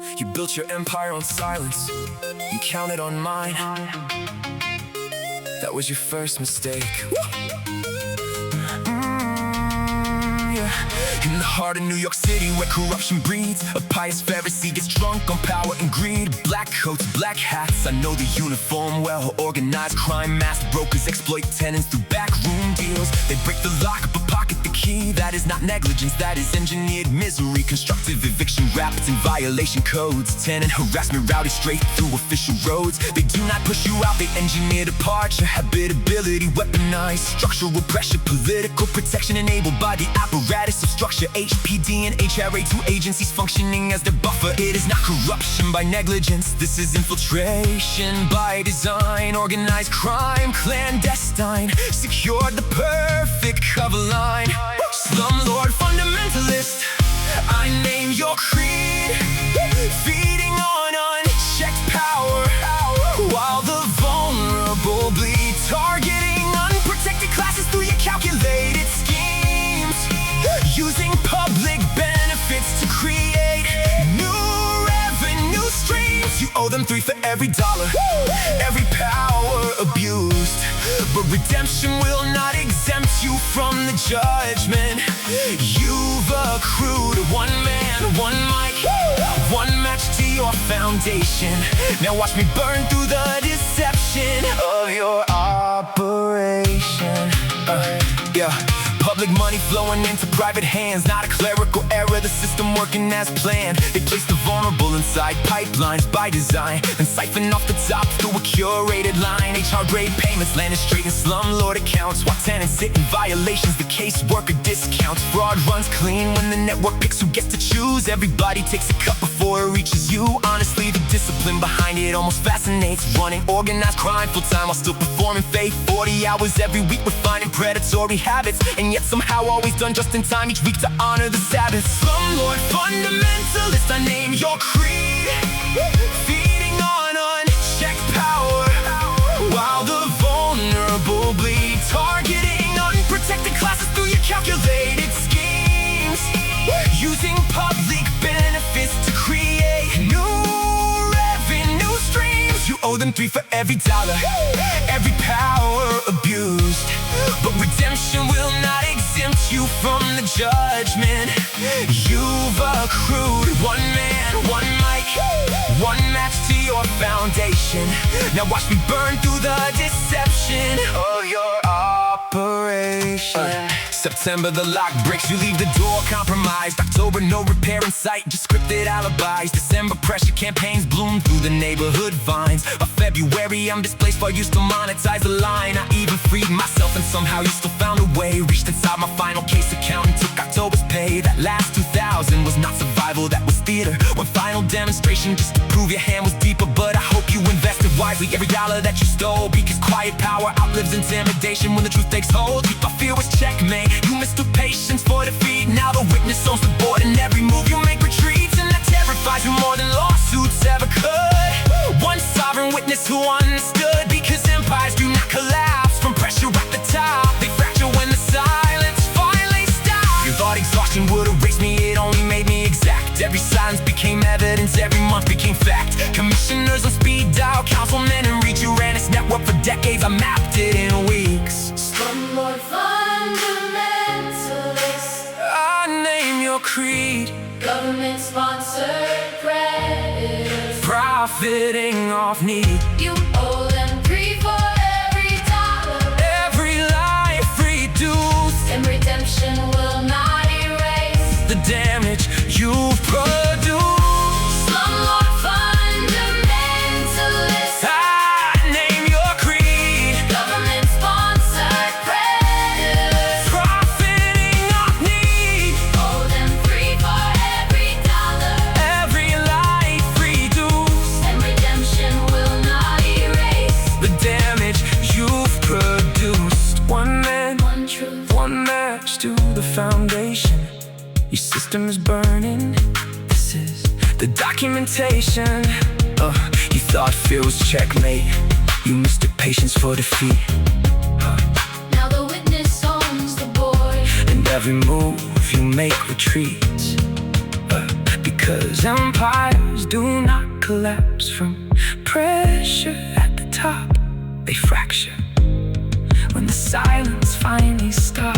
You built your empire on silence. You counted on mine. That was your first mistake. In the heart of New York City, where corruption breeds, a pious Pharisee gets drunk on power and greed. Black coats, black hats, I know the uniform well. Organized crime, masked brokers exploit tenants through backroom deals. They break the lock but pocket the key. That is not negligence, that is engineered misery. Constructive eviction wrapped in violation codes. Tenant harassment routed straight through official roads. They do not push you out, they engineer departure. Habitability weaponized, structural pressure, political protection enabled by the apparatus of structure. HPD and HRA, two agencies functioning as their buffer. It is not corruption by negligence, this is infiltration by design. Organized crime, clandestine, secured the perfect cover line. Slumlord Fundamentalist, I name your creed. Feeding on unchecked power while the vulnerable bleed. Targeting unprotected classes through your calculated schemes. Using public benefits to create new revenue streams. You owe them $3 for every dollar, every power abused. But redemption will not exempt you from the judgment. You've accrued one man, one mic, one match to your foundation. Now watch me burn through the deception of your operation. Public money flowing into private hands, not a clerical error, the system working as planned. They place the vulnerable inside pipelines by design, and siphon off the top through a curated line. HR grade payments landed straight in slumlord accounts, while tenants sit in violations, the caseworker discounts. Fraud runs clean when the network picks who gets to choose. Everybody takes a cut before it reaches you. Honestly, the discipline behind it almost fascinates. Running organized crime full time while still performing faith. 40 hours every week refining predatory habits, and yet somehow always done just in time each week to honor the Sabbath. Slumlord Fundamentalist, I name your creed. Feeding on unchecked power while the vulnerable bleed. Targeting unprotected classes through your calculated schemes. Using public benefits to create new revenue streams. You owe them $3 for every dollar, every power abused. But redemption will not exempt you from the judgment. You've accrued one man, one mic, one match to your foundation. Now watch me burn through the deception of your operation. September, the lock breaks, you leave the door compromised. October, no repair in sight, just scripted alibis. December, pressure campaigns bloom through the neighborhood vines. By February, I'm displaced for use to monetize the line. I even freed myself and somehow you still found a way. Reached inside my final case account and took October's pay. That last 2000 was not survival, that was theater. One final demonstration just to prove your hand was deeper. But I hope you invested wisely every dollar that you stole, because quiet power outlives intimidation when the truth takes hold. You thought fear was checkmate, you mistook patience for defeat. Now the witness owns the board, and every move you make retreats. And that terrifies you more than lawsuits ever could. One sovereign witness who understood, because empires do not collapse from pressure at the top. They fracture when the silence finally stops. You thought exhaustion would erase me, it only made me exact. Every silence became evidence, every month became fact. Commissioners on speed dial, councilmen and reach. You ran this network for decades, I mapped it in weeks. Slumlord Fundamentalist, I name your creed. government-sponsored predators. Profiting off need. You owe them $3 for every dollar, Every life reduced. and redemption will not erase The damage you've produced. Slumlord Fundamentalist, I name your creed. government-sponsored predators. Profiting off need. Owe them $3 for every dollar, Every life reduced. and redemption will not erase The damage you've produced. One man, one truth. one match to the foundation. Your system is burning. This is the documentation. You thought fear was checkmate, you mistook patience for defeat. Now the witness owns the board, And every move you make retreats, because 'Cause empires do not collapse from pressure at the top. They fracture when the silence finally stops.